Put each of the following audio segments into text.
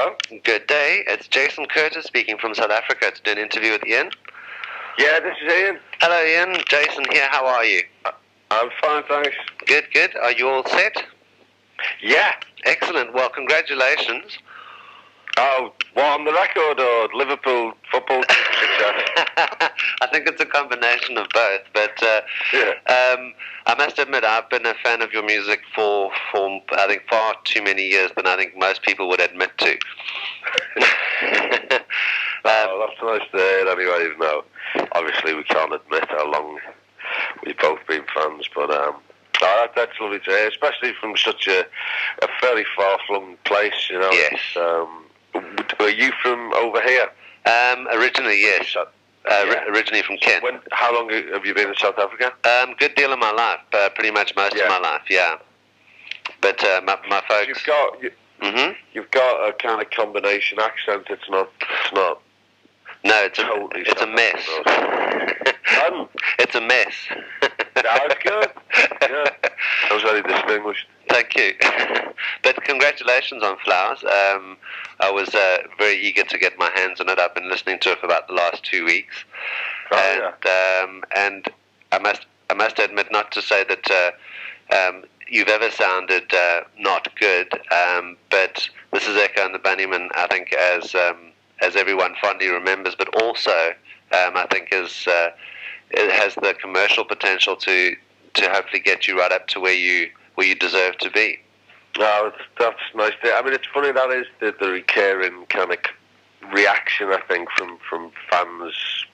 Hello? Good day. It's Jason Curtis speaking from South Africa to do an interview with Ian. Yeah, this is Ian. Hello, Ian. Jason here. How are you? I'm fine, thanks. Good, good. Are you all set? Yeah. Excellent. Well, congratulations. Oh, what, on the record or Liverpool football success? I think it's a combination of both, but Yeah. I must admit I've been a fan of your music for I think far too many years than I think most people would admit to. Oh, that's nice to hear anyway, even though obviously we can't admit how long we've both been fans, but that's lovely to hear, especially from such a fairly far-flung place, you know. Yes. Are you from over here? Originally, yes. Originally from Kent. How long have you been in South Africa? Good deal of my life, pretty much most of my life, yeah. But my folks... You've got a kind of combination accent. It's not. No, it's totally a mess. It's a mess. That's good. Yeah, that was very distinguished. Thank you. But congratulations on Flowers. I was very eager to get my hands on it. I've been listening to it for about the last 2 weeks, and I must admit, not to say that you've ever sounded not good, but this is Echo and the Bunnymen, I think, as everyone fondly remembers, but also I think it has the commercial potential to hopefully get you right up to where you deserve to be. No, that's nice. I mean, it's funny, that is the recurring kind of reaction, I think, from fans,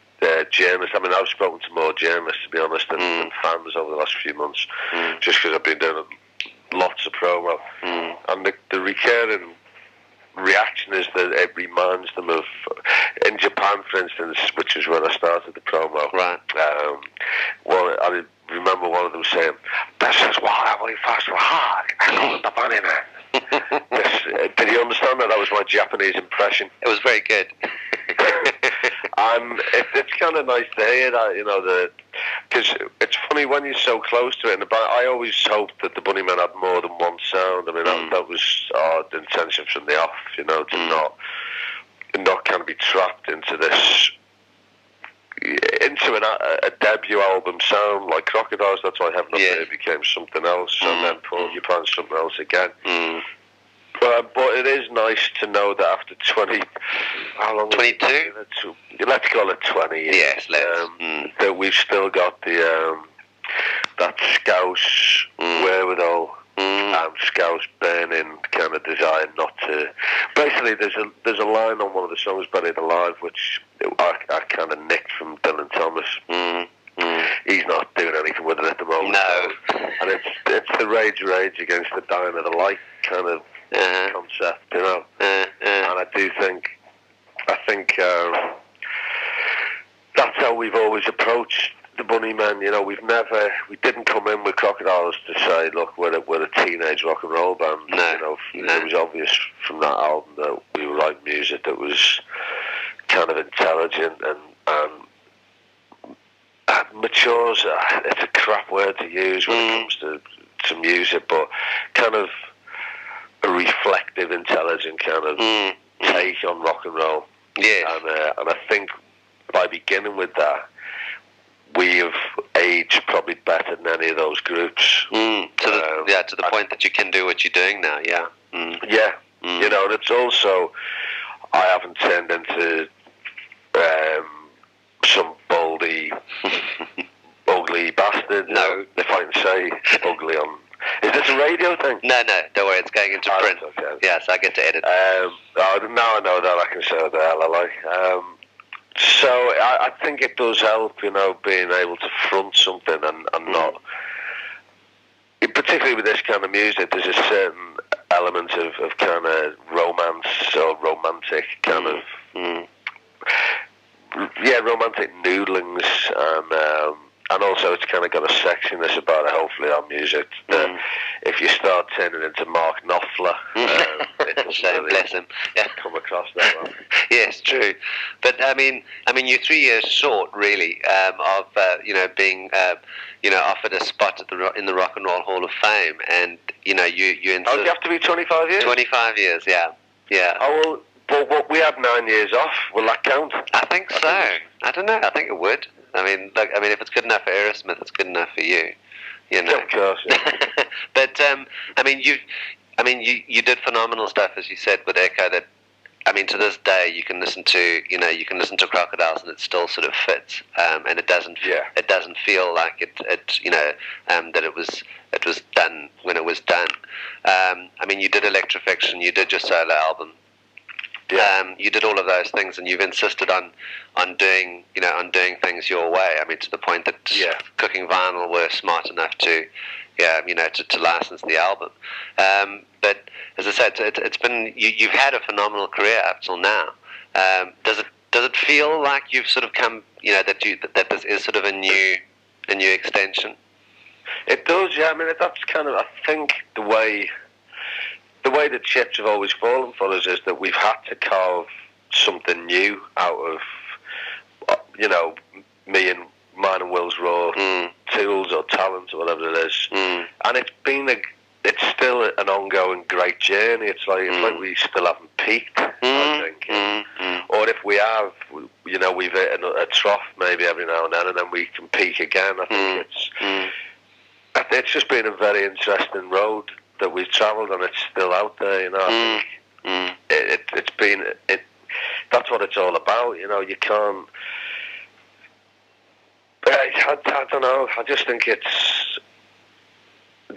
journalists. I mean, I've spoken to more journalists, to be honest, than fans over the last few months, just because I've been doing lots of promo. And the recurring reaction is that it reminds them of, in Japan, for instance, which is when I started the promo. Right. I remember one of them saying, "This is what I believe fast for hard. Echo the Bunnymen." Did you understand that? That was my Japanese impression. It was very good. It's kind of nice to hear that, you know, because it's funny when you're so close to it. And I always hoped that the Bunnymen had more than one sound. I mean, that was our intention from the off, you know, to not kind of be trapped into this, into a debut album sound like Crocodiles. That's why Heaven Up There became something else, and then Porcupine something else again. But it is nice to know that after 20, how long? 22? Let's call it 20 years. Yes, let's. That we've still got that Scouse wherewithal, Scouse burning kind of desire not to. Basically, there's a line on one of the songs, Buried Alive, which I kind of nicked from Dylan Thomas. He's not doing anything with it at the moment. No. And it's the rage against the dying of the light kind of concept, you know. And I think that's how we've always approached the Bunnymen. You know, we didn't come in with Crocodiles to say, look, we're a teenage rock and roll band. No. You know, it was obvious from that album that we were writing music that was kind of intelligent and matures. It's a crap word to use when it comes to music, but kind of a reflective, intelligent kind of take on rock and roll. Yes. And I think by beginning with that, we have aged probably better than any of those groups. To the point that you can do what you're doing now. Yeah. Yeah. You know, and it's also, I haven't turned into some baldy, ugly bastard. No. If I can say ugly on. Is this a radio thing? No, don't worry, it's going into print. Okay. Yeah, so I get to edit. Now I know that I can say what the hell I like. So I think it does help, you know, being able to front something and not. Particularly with this kind of music, there's a certain element of kind of romance or romantic kind of. Romantic noodlings, and also it's kind of got a sexiness about it, hopefully, our music, that if you start turning into Mark Knopfler, it doesn't really bless him. Yeah. come across that well. Yes, true. But I mean, you're 3 years short, really, of being offered a spot in the Rock and Roll Hall of Fame, and you insist. Oh, you have to be 25 years. 25 years, yeah. Yeah. Oh, well, but we had 9 years off. Will that count? I think so. I don't know. I think it would. I mean, look. I mean, if it's good enough for Aerosmith, it's good enough for you. You know. Of course. Yeah. But I mean, you did phenomenal stuff, as you said, with Echo. That, I mean, to this day, you can listen to, you can listen to Crocodiles, and it still sort of fits, and it doesn't feel like that it was done when it was done. I mean, you did Electrification, you did your solo album. Yeah. You did all of those things, and you've insisted on doing things your way. I mean, to the point that Cooking Vinyl were smart enough to license the album. But as I said, it's been you've had a phenomenal career up till now. Does it feel like you've sort of come, that this is sort of a new extension? It does, yeah. I mean, that's kind of, I think, the way the chips have always fallen for us is that we've had to carve something new out of, me and mine and Will's raw tools or talent or whatever it is. And it's still an ongoing great journey. It's like we still haven't peaked, I think. Or if we have, we've hit a trough maybe every now and then we can peak again. I think it's just been a very interesting road that we've travelled, and it's still out there. I think it's been that's what it's all about. You can't. I don't know. I just think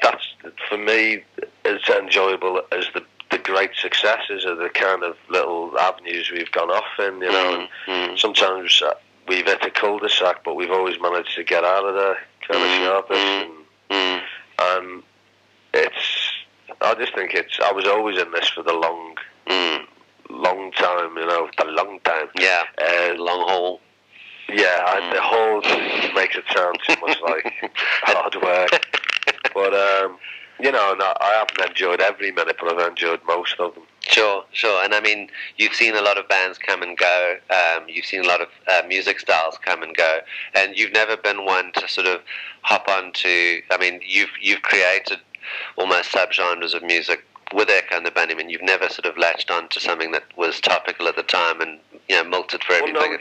that's for me as enjoyable as the great successes are the kind of little avenues we've gone off in. And sometimes we've hit a cul-de-sac, but we've always managed to get out of there kind of sharpish. And I just think I was always in this for the long time, the long time. Yeah, long haul. Yeah, the whole makes it sound too much like hard work. But, I haven't enjoyed every minute, but I've enjoyed most of them. Sure. And I mean, you've seen a lot of bands come and go. You've seen a lot of music styles come and go, and you've never been one to sort of hop onto. I mean, you've created almost subgenres of music with Echo and the Bunnymen. You've never sort of latched on to something that was topical at the time and milked it for everything.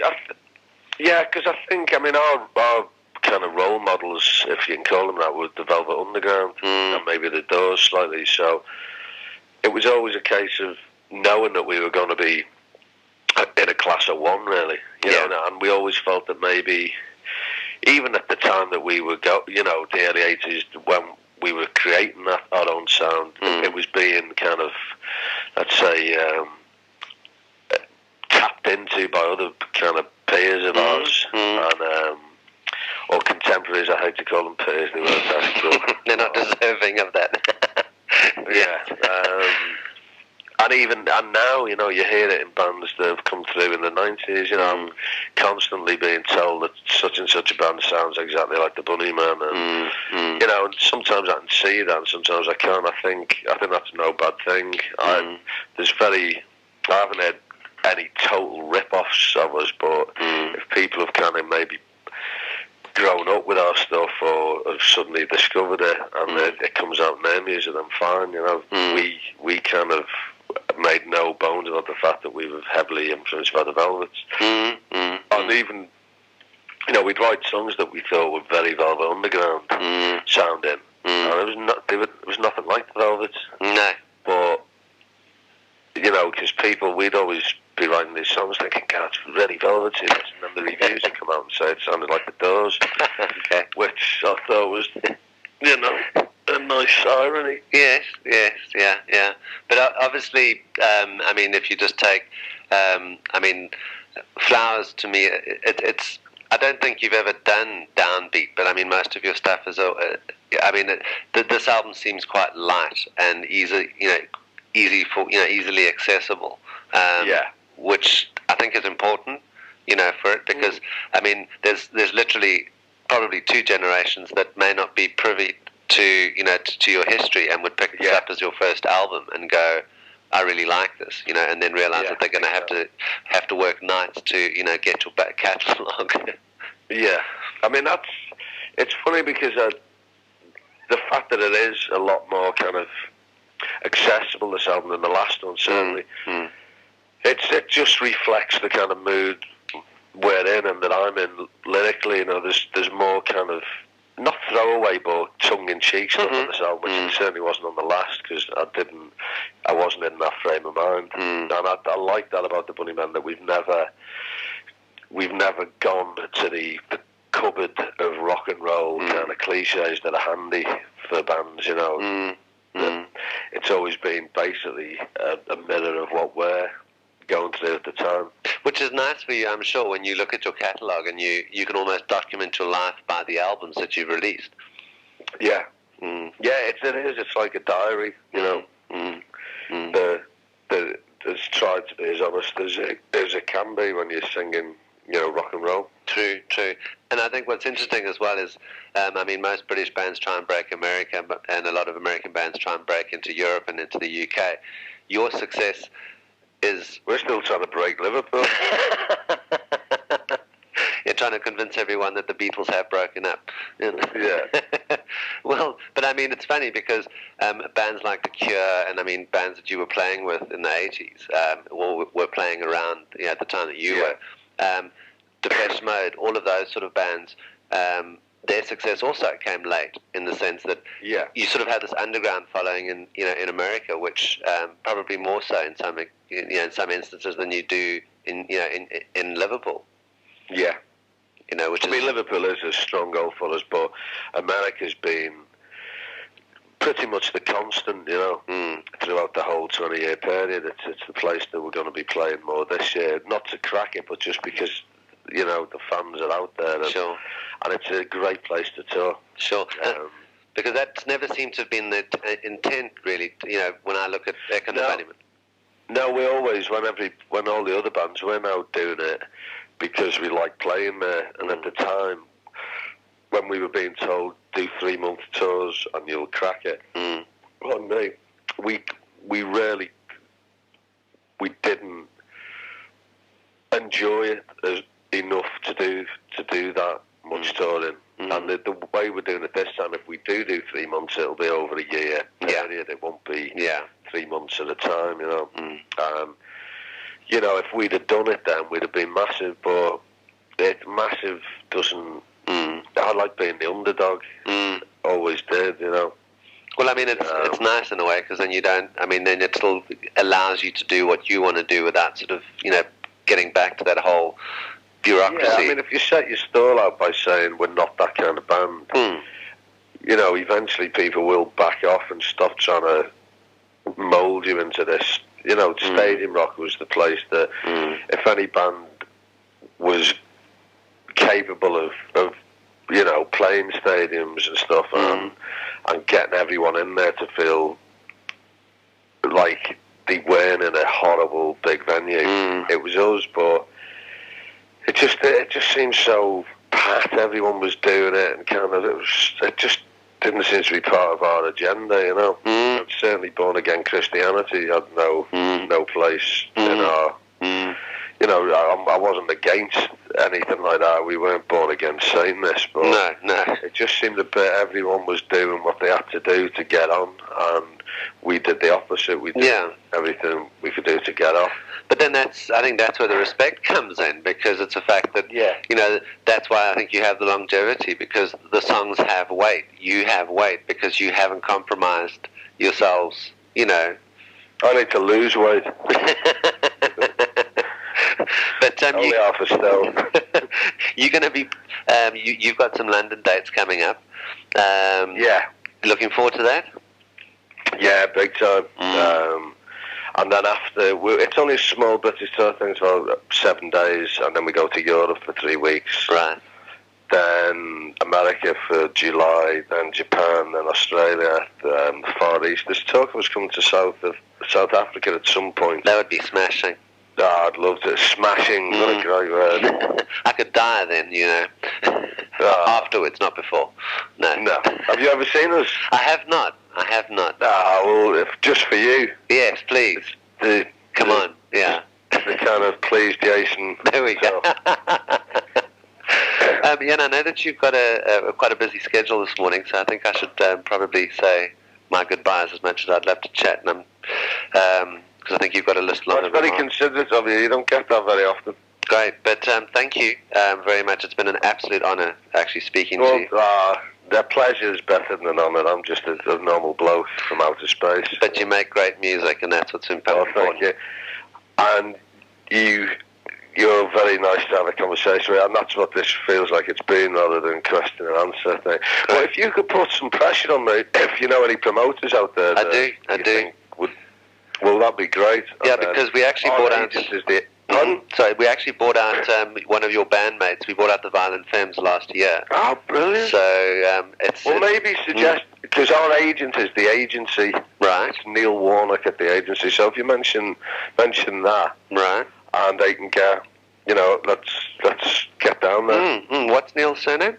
Yeah, because I think, our kind of role models, if you can call them that, were the Velvet Underground and maybe the Doors slightly. So it was always a case of knowing that we were going to be in a class of one, really. And we always felt that maybe, even at the time that we were the early 80s, when we were creating our own sound, it was being kind of, let's say, tapped into by other kind of peers of ours, and or contemporaries. I hate to call them peers; they weren't that good. They're not deserving of that. And now, you hear it in bands that have come through in the 90s. I'm constantly being told that such and such a band sounds exactly like the Bunnymen, and and sometimes I can see that, and sometimes I can't. I think that's no bad thing. I haven't had any total rip-offs of us, but if people have kind of maybe grown up with our stuff or have suddenly discovered it and it comes out in their music, then fine. We kind of made no bones about the fact that we were heavily influenced by the Velvets, and even we'd write songs that we thought were very Velvet Underground sounding, and it was nothing like the Velvets. No, but because we'd always be writing these songs thinking, God, it's really velvety, and then the reviews would come out and say it sounded like the Doors, which I thought was, a nice irony. Yes, yeah. But obviously, if you just take, Flowers, to me, it's. I don't think you've ever done downbeat, but most of your stuff is. This album seems quite light and easily accessible. Which I think is important, for it, because there's literally probably two generations that may not be privy to to your history and would pick this up as your first album and go, I really like this, and then realize that they're going to have to work nights to get your back catalogue. It's funny because the fact that it is a lot more kind of accessible, this album, than the last one, certainly. It just reflects the kind of mood we're in and that I'm in lyrically. You know, there's more kind of, not throwaway, but tongue-in-cheek stuff on this album, which it certainly wasn't on the last, because I wasn't in that frame of mind. And I like that about the Bunnymen, that we've never gone to the cupboard of rock and roll kind of cliches that are handy for bands, you know. It's always been basically a mirror of what we're going through at the time. Which is nice for you, I'm sure, when you look at your catalogue and you can almost document your life by the albums that you've released. Yeah. Yeah, it is. It's like a diary, you know. It's tried to be as honest as it can be when you're singing, you know, rock and roll. True. And I think what's interesting as well is, I mean, most British bands try and break America, and a lot of American bands try and break into Europe and into the UK. Your success is... We're still trying to break Liverpool. You're trying to convince everyone that the Beatles have broken up. Yeah. Well, but I mean, it's funny because bands like The Cure, and I mean, bands that you were playing with in the 80s, or were playing around, you know, at the time that you were, Depeche Mode, all of those sort of bands, their success also came late, in the sense that you sort of had this underground following in America, which probably more so in some instances than you do in Liverpool. Yeah. You know, which Liverpool is a strong goal for us, but America's been pretty much the constant, you know, throughout the whole 20-year period. It's the place that we're going to be playing more this year. Not to crack it, but just because, you know, the fans are out there. And it's a great place to tour. Sure. Because that's never seemed to have been the intent, really, you know, when I look at Echo The Bunnymen. No, we always, when all the other bands, we're now doing it because we like playing there. And at the time, when we were being told, do 3-month tours and you'll crack it, well, no, we didn't enjoy it enough to do that much touring. And the way we're doing it this time, if we do 3 months, it'll be over a year period. It won't be 3 months at a time, you know. You know, if we'd have done it then, we'd have been massive, but massive doesn't... I like being the underdog. Always did, you know. Well, I mean, it's nice in a way, because then you don't... I mean, then it still allows you to do what you want to do without sort of, you know, getting back to that whole bureaucracy. Yeah, I mean, if you set your stall out by saying we're not that kind of band, you know, eventually people will back off and stop trying to mould you into this. You know, Stadium Rock was the place that if any band was capable of you know, playing stadiums and stuff and getting everyone in there to feel like they weren't in a horrible big venue, it was us, but it just seemed so pat. Everyone was doing it, and kind of it just didn't seem to be part of our agenda, you know. Certainly born again Christianity had no place in our. You know, I wasn't against anything like that. We weren't born again Satanists, but no. It just seemed a bit everyone was doing what they had to do to get on, and we did the opposite. We did everything we could do to get off. But then I think that's where the respect comes in, because it's a fact that, you know, that's why I think you have the longevity, because the songs have weight. You have weight because you haven't compromised yourselves, you know. I need to lose weight. But only half a stone. You're going to be, you've got some London dates coming up. Looking forward to that? Yeah, big time. And then after, it's only a small British tour thing, so 7 days, and then we go to Europe for 3 weeks. Right. Then America for July, then Japan, then Australia, the Far East. There's talk of us coming to South Africa at some point. That would be smashing. Oh, I'd love to. Smashing, what a great word. I could die then, you know. Afterwards, not before. No. Have you ever seen us? I have not. Well, if just for you. Yes, please. Come on, yeah. The kind of please, Jason. There we go. And I know that you've got quite a busy schedule this morning, so I think I should probably say my goodbyes as much as I'd love to chat, and because I think you've got a list long. That's very considerate of you. You don't get that very often. Great, but thank you very much. It's been an absolute honour actually speaking to you. Their pleasure is better than an honour. I'm just a normal bloke from outer space. But you make great music, and that's what's important. Oh, thank you. And you're very nice to have a conversation with, and that's what this feels like it's been, rather than question and answer thing. Well, if you could put some pressure on me, if you know any promoters out there, I do. Well, that'd be great. Yeah, because we actually bought out. Sorry, we actually bought out one of your bandmates. We bought out the Violent Femmes last year. Oh, brilliant! So maybe suggest, because our agent is the agency, right? It's Neil Warnock at the agency. So if you mention that, right, and they can get, let's get down there. What's Neil's surname?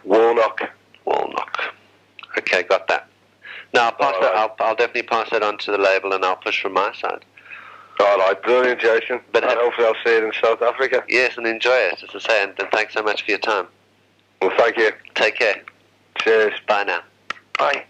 Warnock. Okay, got that. No, I'll definitely pass that on to the label, and I'll push from my side. All right, brilliant, Jason. But hopefully I'll see you in South Africa. Yes, and enjoy it, as I say, and thanks so much for your time. Well, thank you. Take care. Cheers. Bye now. Bye.